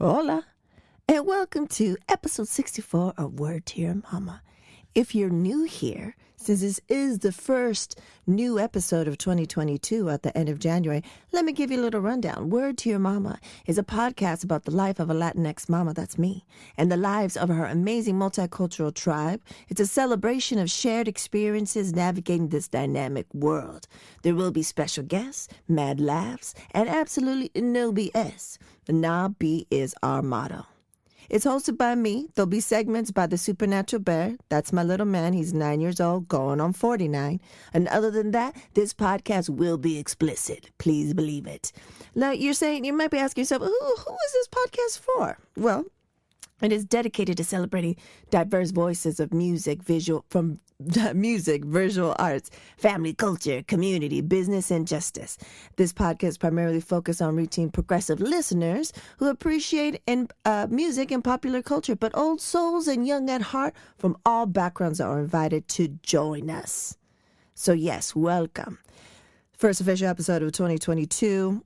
Hola, and welcome to episode 64 of Word to Your Mama. If you're new here, since this is the first new episode of 2022 at the end of January, let me give you a little rundown. Word to Your Mama is a podcast about the life of a Latinx mama, that's me, and the lives of her amazing multicultural tribe. It's a celebration of shared experiences navigating this dynamic world. There will be special guests, mad laughs, and absolutely no BS. Nah B is our motto. It's hosted by me. There'll be segments by the Supernatural Bear. That's my little man. He's 9 years old, going on 49. And other than that, this podcast will be explicit. Please believe it. Now, you might be asking yourself, who is this podcast for? Well, it is dedicated to celebrating diverse voices of music, visual arts, family, culture, community, business, and justice. This podcast primarily focuses on reaching progressive listeners who appreciate music and popular culture, but old souls and young at heart from all backgrounds are invited to join us. So yes, welcome. First official episode of 2022.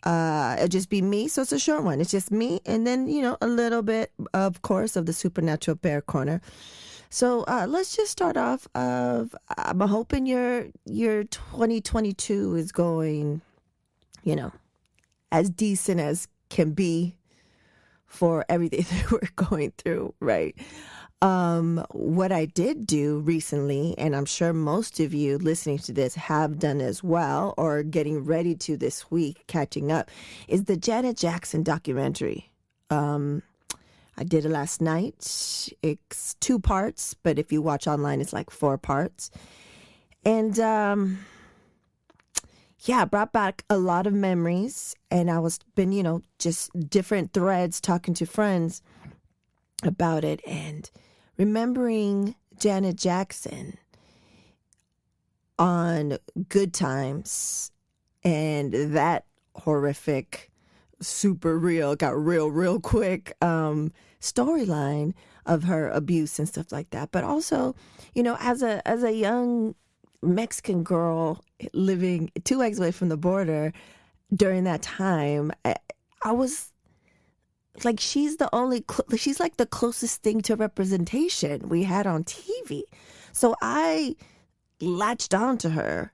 It'll just be me, so it's a short one. It's just me, and then, a little bit, of course, of the Supernatural Bear Corner. So let's just start off. I'm hoping your 2022 is going, as decent as can be for everything that we're going through, right? What I did do recently, and I'm sure most of you listening to this have done as well, or getting ready to this week, catching up, is the Janet Jackson documentary. I did it last night. It's 2 parts, but if you watch online, it's like 4 parts. And I brought back a lot of memories, and I was been, just different threads talking to friends about it and remembering Janet Jackson on Good Times, and that horrific, super real, got real quick storyline of her abuse and stuff like that. But also, as a young Mexican girl living 2 eggs away from the border during that time, I was like, she's like the closest thing to representation we had on TV. So I latched on to her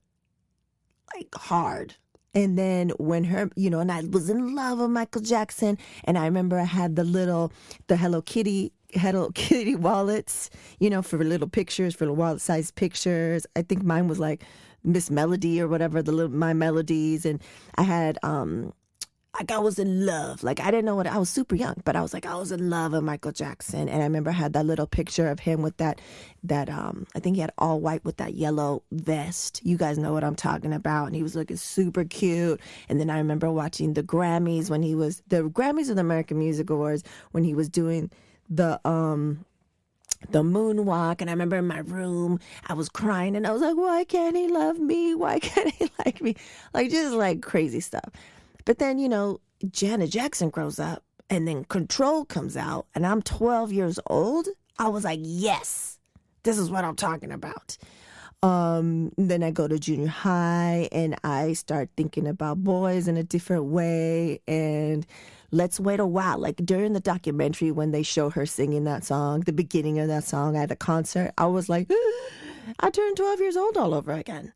like hard. And then when her, and I was in love with Michael Jackson, and I remember I had the Hello Kitty wallets, for little pictures, for the wallet-sized pictures. I think mine was like Miss Melody or whatever, My Melodies. And I had, I was in love. Like, I didn't know I was super young, but I was in love with Michael Jackson. And I remember I had that little picture of him with that I think he had all white with that yellow vest. You guys know what I'm talking about. And he was looking super cute. And then I remember watching the Grammys the Grammys of the American Music Awards, when he was doing the moonwalk. And I remember in my room, I was crying and I was like, why can't he love me? Why can't he like me? Like, just like crazy stuff. But then, Janet Jackson grows up, and then Control comes out, and I'm 12 years old. I was like, yes, this is what I'm talking about. Then I go to junior high, and I start thinking about boys in a different way. And Let's Wait a While, like during the documentary when they show her singing that song, the beginning of that song at a concert, I was like, I turned 12 years old all over again.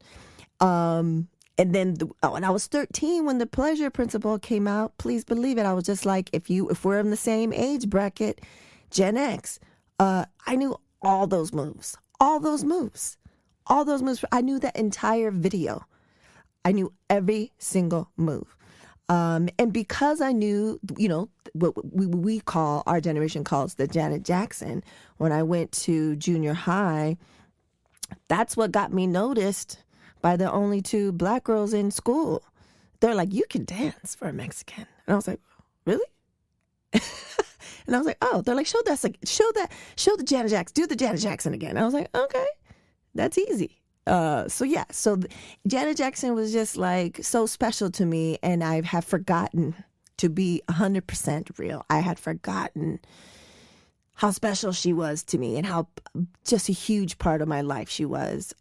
And then, and I was 13 when The Pleasure Principle came out. Please believe it. I was just like, if we're in the same age bracket, Gen X, I knew all those moves. I knew that entire video. I knew every single move. And because I knew, what our generation calls the Janet Jackson, when I went to junior high, that's what got me noticed by the only 2 black girls in school. They're like, you can dance for a Mexican. And I was like, really? And I was like, oh, they're like, show the Janet Jackson, do the Janet Jackson again. And I was like, okay, that's easy. So Janet Jackson was just like so special to me, and I have forgotten, to be 100% real, I had forgotten how special she was to me and how just a huge part of my life she was.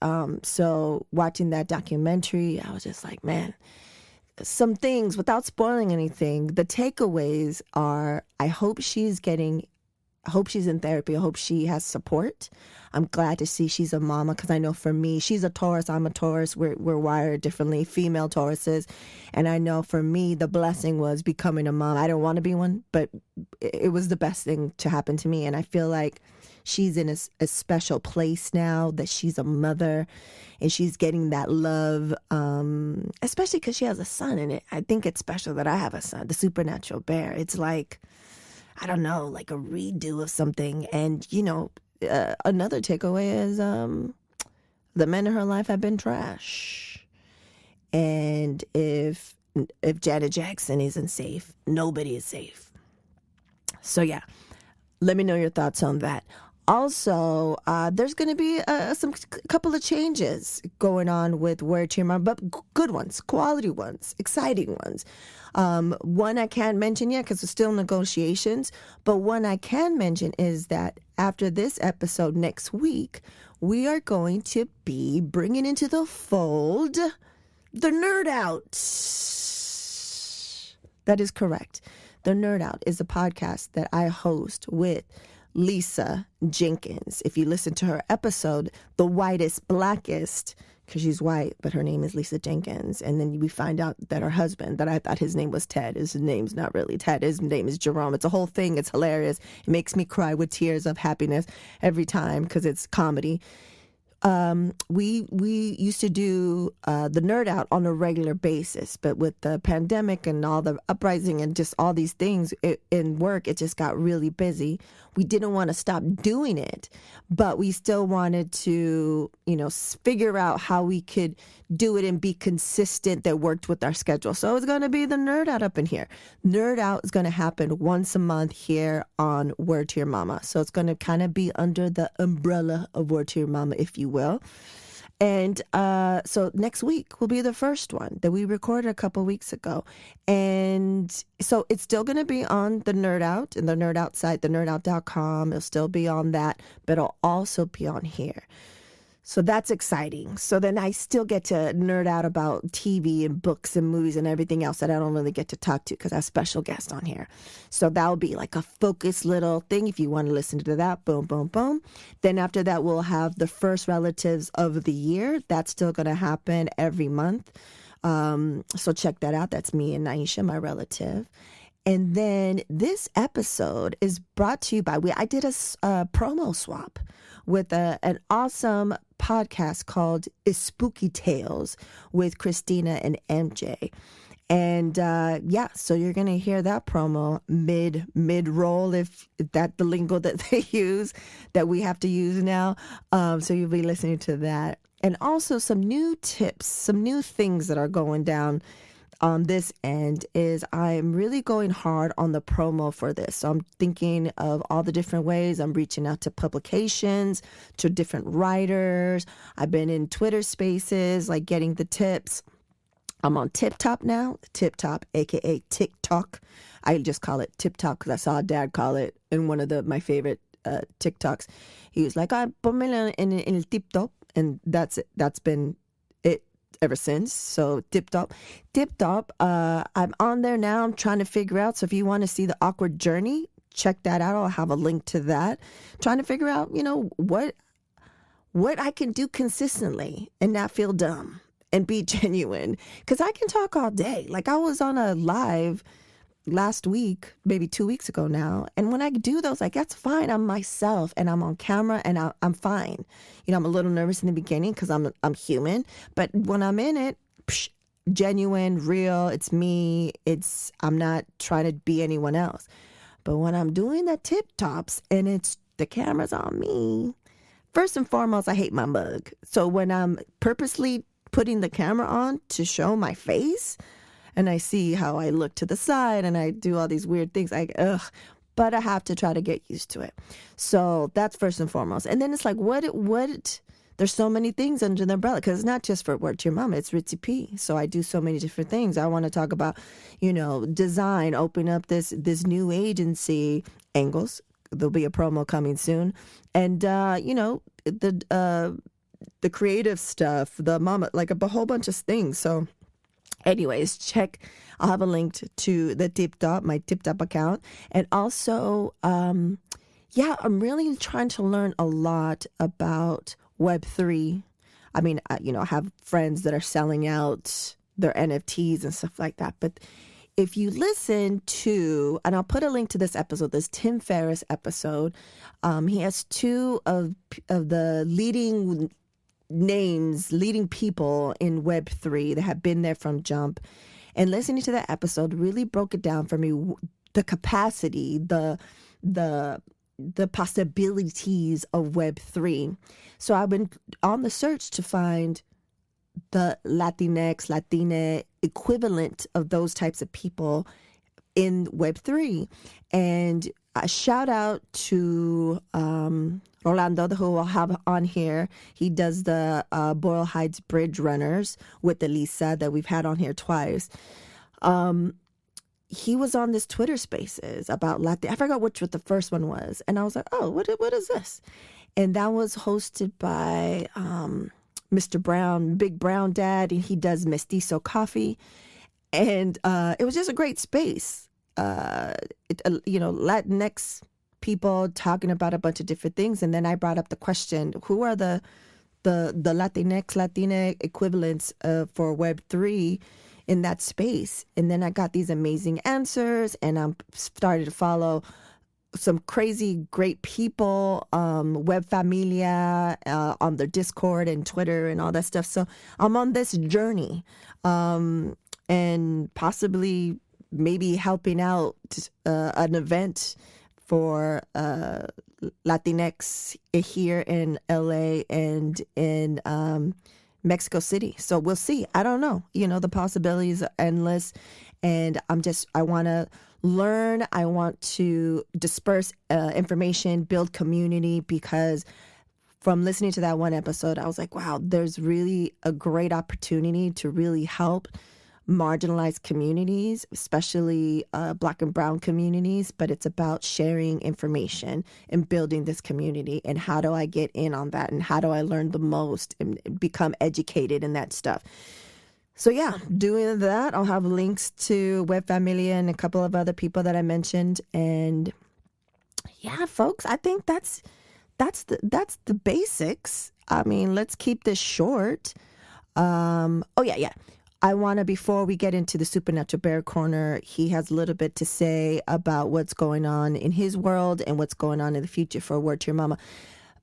So watching that documentary, I was just like, man, some things without spoiling anything. The takeaways are, I hope she's in therapy. I hope she has support. I'm glad to see she's a mama, because I know for me, she's a Taurus, I'm a Taurus. We're wired differently, female Tauruses. And I know for me, the blessing was becoming a mom. I don't want to be one, but it was the best thing to happen to me. And I feel like she's in a special place now, that she's a mother and she's getting that love, especially because she has a son in it. I think it's special that I have a son, the supernatural bear. It's like, I don't know, like a redo of something. And, another takeaway is the men in her life have been trash. And if Janet Jackson isn't safe, nobody is safe. So, yeah, let me know your thoughts on that. Also, there's going to be a couple of changes going on with WTYM, but good ones, quality ones, exciting ones. One I can't mention yet because we're still in negotiations, but one I can mention is that after this episode next week, we are going to be bringing into the fold the Nerd Out. That is correct. The Nerd Out is a podcast that I host with Lisa Jenkins. If you listen to her episode, The Whitest Blackest, because she's white, but her name is Lisa Jenkins. And then we find out that her husband, that I thought his name was Ted, his name's not really Ted. His name is Jerome. It's a whole thing. It's hilarious. It makes me cry with tears of happiness every time because it's comedy. We used to do the Nerd Out on a regular basis, but with the pandemic and all the uprising and just all these things in work, it just got really busy. We didn't want to stop doing it, but we still wanted to, figure out how we could do it and be consistent that worked with our schedule. So it's going to be the Nerd Out up in here. Nerd Out is going to happen once a month here on Word to Your Mama. So it's going to kind of be under the umbrella of Word to Your Mama, if you will. And so next week will be the first one that we recorded a couple weeks ago. And so it's still going to be on the Nerd Out and the Nerd Out site, thenerdout.com. It'll still be on that, but it'll also be on here. So that's exciting. So then I still get to nerd out about TV and books and movies and everything else that I don't really get to talk to because I have special guests on here. So that'll be like a focused little thing if you want to listen to that. Boom, boom, boom. Then after that, we'll have the first relatives of the year. That's still going to happen every month. So check that out. That's me and Naisha, my relative. And then this episode is brought to you by, I did a promo swap with an awesome podcast called Spooky Tales with Christina and MJ. And so you're going to hear that promo mid-roll, if that's the lingo that they use, that we have to use now. So you'll be listening to that. And also some new tips, some new things that are going down on this end is I'm really going hard on the promo for this. So I'm thinking of all the different ways. I'm reaching out to publications, to different writers. I've been in Twitter spaces, like getting the tips. I'm on TikTok now, TikTok, aka TikTok. I just call it TikTok because I saw Dad call it in one of my favorite TikToks. He was like, "Ponmelo en el TikTok," and that's it. That's been it ever since. So Tip Top. I'm on there now. I'm trying to figure out. So if you want to see the awkward journey, check that out. I'll have a link to that. Trying to figure out, what I can do consistently and not feel dumb and be genuine. Because I can talk all day. Like I was on a live last week, maybe 2 weeks ago now. And when I do those, like, that's fine. I'm myself and I'm on camera and I'm fine. I'm a little nervous in the beginning because I'm human. But when I'm in it, genuine, real, it's me. I'm not trying to be anyone else. But when I'm doing the tip tops and the camera's on me, first and foremost, I hate my mug. So when I'm purposely putting the camera on to show my face, and I see how I look to the side and I do all these weird things. But I have to try to get used to it. So that's first and foremost. And then it's like, there's so many things under the umbrella because it's not just for Word to Your Mama. It's Ritzy P. So I do so many different things. I want to talk about, design, open up this new agency, Angles. There'll be a promo coming soon. And, the creative stuff, the mama, like a whole bunch of things. So Anyways, I'll have a link to the my TipTop account. And also, I'm really trying to learn a lot about Web3. I mean, I have friends that are selling out their NFTs and stuff like that. But if you listen to, and I'll put a link to this episode, this Tim Ferriss episode, he has two of the leading people in Web3 that have been there from jump. And listening to that episode really broke it down for me, the capacity, the possibilities of Web3. So I've been on the search to find the Latinx, Latina equivalent of those types of people in Web3. And a shout out to Rolando, who I'll have on here. He does the Boyle Heights Bridge Runners with Elisa that we've had on here twice. He was on this Twitter Spaces about Latin. I forgot which the first one was. And I was like, oh, what is this? And that was hosted by Mr. Brown, Big Brown Dad, and he does Mestizo Coffee. And it was just a great space. Latinx people talking about a bunch of different things. And then I brought up the question, who are the Latinx, Latina equivalents for Web3 in that space? And then I got these amazing answers, and I'm started to follow some crazy great people, Web Familia, on their Discord and Twitter and all that stuff. So I'm on this journey, and possibly maybe helping out an event for Latinx here in LA and in Mexico City. So we'll see. I don't know. The possibilities are endless. And I want to learn. I want to disperse information, build community, because from listening to that one episode, I was like, wow, there's really a great opportunity to really help marginalized communities, especially Black and Brown communities. But it's about sharing information and building this community. And how do I get in on that? And how do I learn the most and become educated in that stuff? So yeah, doing that, I'll have links to Web Familia and a couple of other people that I mentioned. And yeah, folks, I think that's the basics. I mean, let's keep this short. I want to, before we get into the Supernatural Bear Corner, he has a little bit to say about what's going on in his world and what's going on in the future for Word to Your Mama.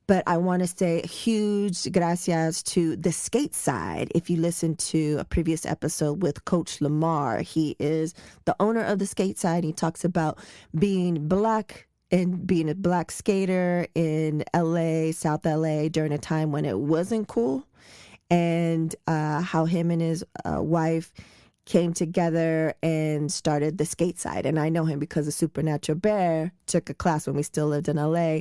But I want to say a huge gracias to the skate side. If you listen to a previous episode with Coach Lamar, he is the owner of the skate side. He talks about being Black and being a Black skater in LA, South LA, during a time when it wasn't cool. And how him and his wife came together and started the skate side. And I know him because the Supernatural Bear took a class when we still lived in LA.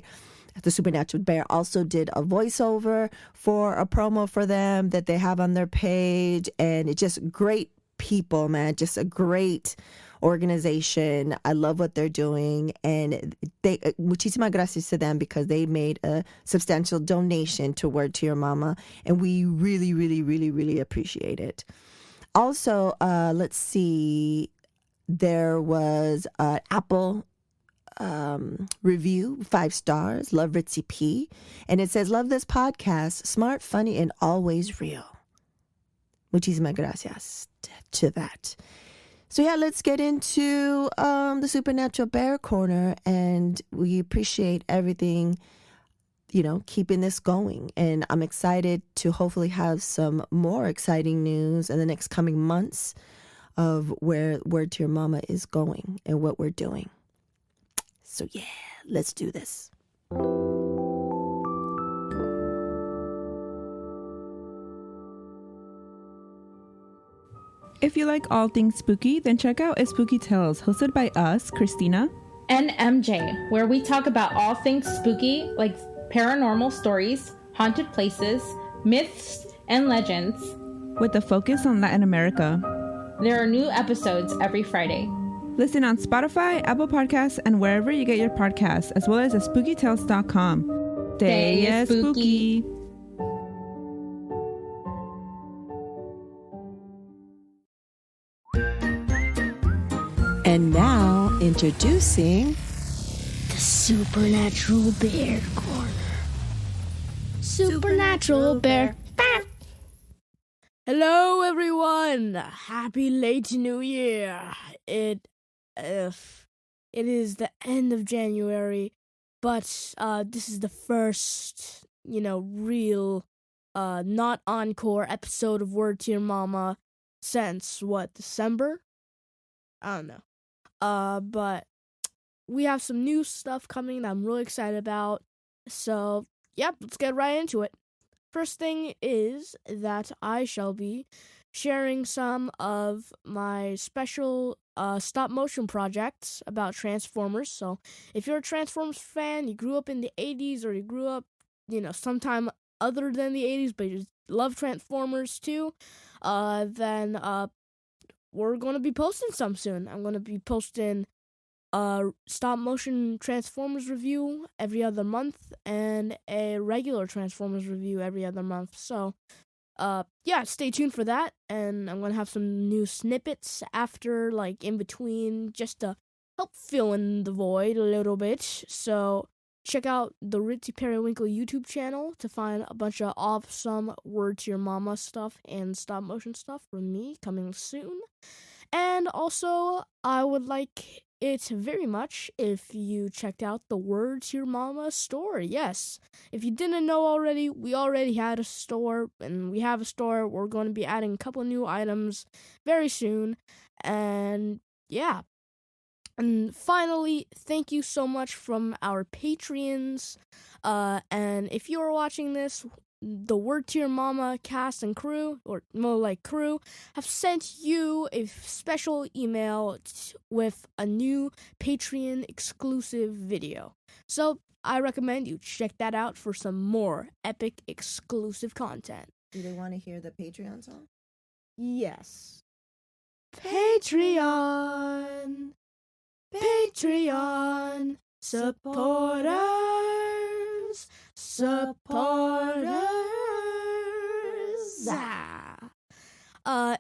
The Supernatural Bear also did a voiceover for a promo for them that they have on their page. And it's just great people, man. Just a great organization. I love what they're doing. And muchísimas gracias to them, because they made a substantial donation to Word to Your Mama. And we really, really, really, really appreciate it. Also, let's see. There was an Apple review, 5 stars. Love Ritzy P. And it says, love this podcast. Smart, funny, and always real. Muchísimas gracias to that. So yeah, let's get into the Supernatural Bear Corner, and we appreciate everything, keeping this going. And I'm excited to hopefully have some more exciting news in the next coming months of where Word to Your Mama is going and what we're doing. So yeah, let's do this. If you like all things spooky, then check out A Spooky Tales, hosted by us, Christina and MJ, where we talk about all things spooky, like paranormal stories, haunted places, myths, and legends, with a focus on Latin America. There are new episodes every Friday. Listen on Spotify, Apple Podcasts, and wherever you get your podcasts, as well as at spookytales.com. Stay spooky. And now, introducing the Supernatural Bear Corner. Supernatural Bear. Hello, everyone. Happy late New Year. It is the end of January, but this is the first, real, not encore episode of Word to Your Mama since December? I don't know. But we have some new stuff coming that I'm really excited about. So, yep, let's get right into it. First thing is that I shall be sharing some of my special stop motion projects about Transformers. So if you're a Transformers fan, you grew up in the 80s, or you grew up, sometime other than the 80s, but you love Transformers too, then we're going to be posting some soon. I'm going to be posting stop motion Transformers review every other month and a regular Transformers review every other month. So, stay tuned for that. And I'm gonna have some new snippets after, in between, just to help fill in the void a little bit. So, check out the Ritzy P YouTube channel to find a bunch of awesome Word to Your Mama stuff and stop motion stuff from me coming soon. And also, I would like it very much if you checked out the Word to Your Mama store. Yes, if you didn't know already, we already had a store, and we have a store. We're going to be adding a couple new items very soon. And yeah. And finally, thank you so much from our Patreons. And if you are watching this, the Word to Your Mama cast and crew, or more like crew, have sent you a special email with a new Patreon exclusive video. So I recommend you check that out for some more epic exclusive content. Do they want to hear the Patreon song? Yes. Patreon. Patreon. Supporters.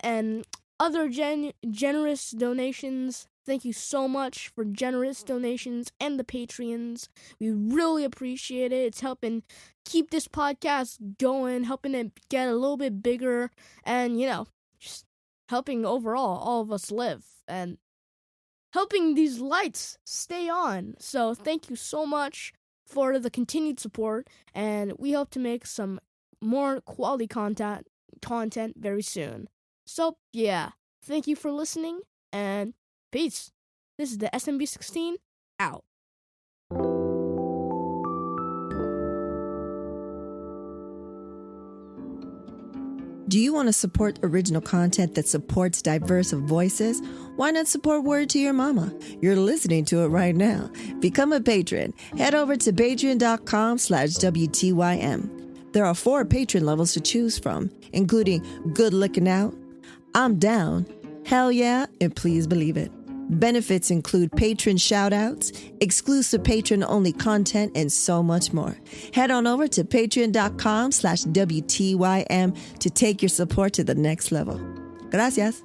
And other generous donations. Thank you so much for generous donations and the Patreons. We really appreciate it. It's helping keep this podcast going, helping it get a little bit bigger, and, just helping overall all of us live, and helping these lights stay on. So thank you so much for the continued support, and we hope to make some more quality content very soon. So yeah, thank you for listening, and peace. This is the SNB 16 out. Do you want to support original content that supports diverse voices? Why not support Word to Your Mama? You're listening to it right now. Become a patron. Head over to patreon.com/WTYM. There are 4 patron levels to choose from, including Good Looking Out, I'm Down, Hell Yeah, and Please Believe It. Benefits include patron shoutouts, exclusive patron-only content, and so much more. Head on over to patreon.com/WTYM to take your support to the next level. Gracias.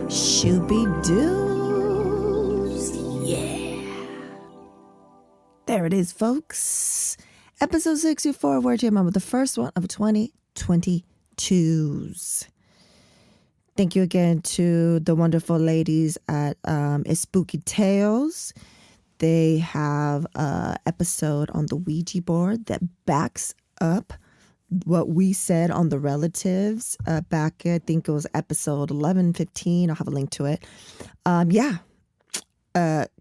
Shooby-doos. Yeah. There it is, folks. Episode 64, Word to Your Mama, the first one of 2022's. Thank you again to the wonderful ladies at Spooky Tales. They have an episode on the Ouija board that backs up what we said on the relatives back, I think it was episode 11, 15. I'll have a link to it.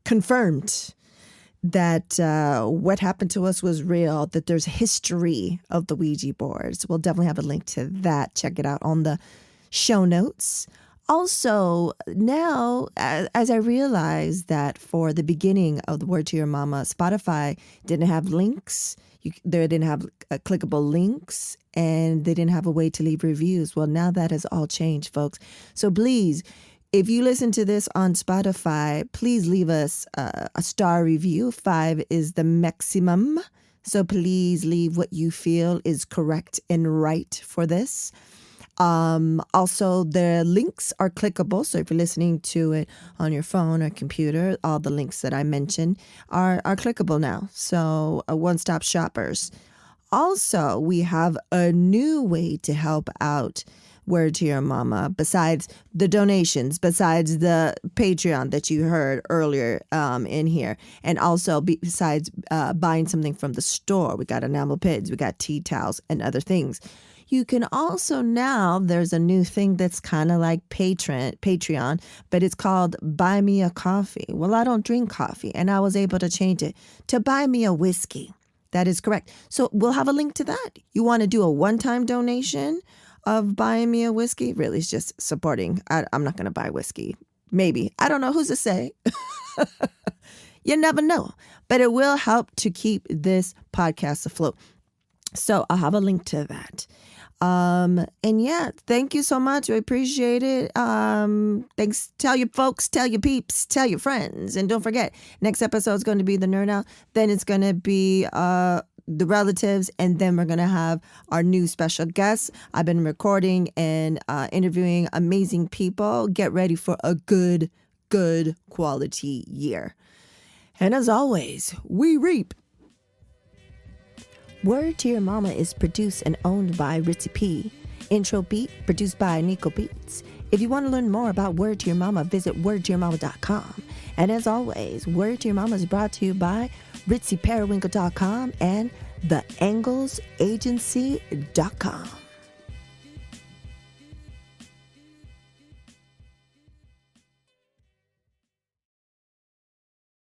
Confirmed that what happened to us was real, that there's history of the Ouija boards. We'll definitely have a link to that. Check it out on the show notes. Also, now, as I realized that for the beginning of the Word to Your Mama, Spotify didn't have links. They didn't have clickable links, and they didn't have a way to leave reviews. Well, now that has all changed, folks. So please If you listen to this on Spotify, please leave us a star review. 5 is the maximum. So please leave what you feel is correct and right for this. Also, the links are clickable. So if you're listening to it on your phone or computer, all the links that I mentioned are clickable now. So one-stop shoppers. Also, we have a new way to help out Word to Your Mama, besides the donations, besides the Patreon that you heard earlier in here, and also besides buying something from the store. We got enamel pins, we got tea towels, and other things. You can also now, there's a new thing that's kind of like Patreon, but it's called Buy Me a Coffee. Well, I don't drink coffee, and I was able to change it to Buy Me a Whiskey. That is correct. So we'll have a link to that. You want to do a one-time donation of buying me a whiskey? Really, it's just supporting. I'm not going to buy whiskey. Maybe. I don't know. Who's to say? You never know. But it will help to keep this podcast afloat. So I'll have a link to that. And yeah, thank you so much. I appreciate it. Thanks. Tell your folks, tell your peeps, tell your friends. And don't forget, next episode is going to be the Nerd Out. Then it's going to be the relatives. And then we're going to have our new special guests. I've been recording and interviewing amazing people. Get ready for a good quality year. And as always, we reap. Word to Your Mama is produced and owned by Ritzy P. Intro beat produced by Nico Beats. If you want to learn more about Word to Your Mama, visit wordtoyourmama.com. And as always, Word to Your Mama is brought to you by ritzyperiwinkle.com and theanglesagency.com.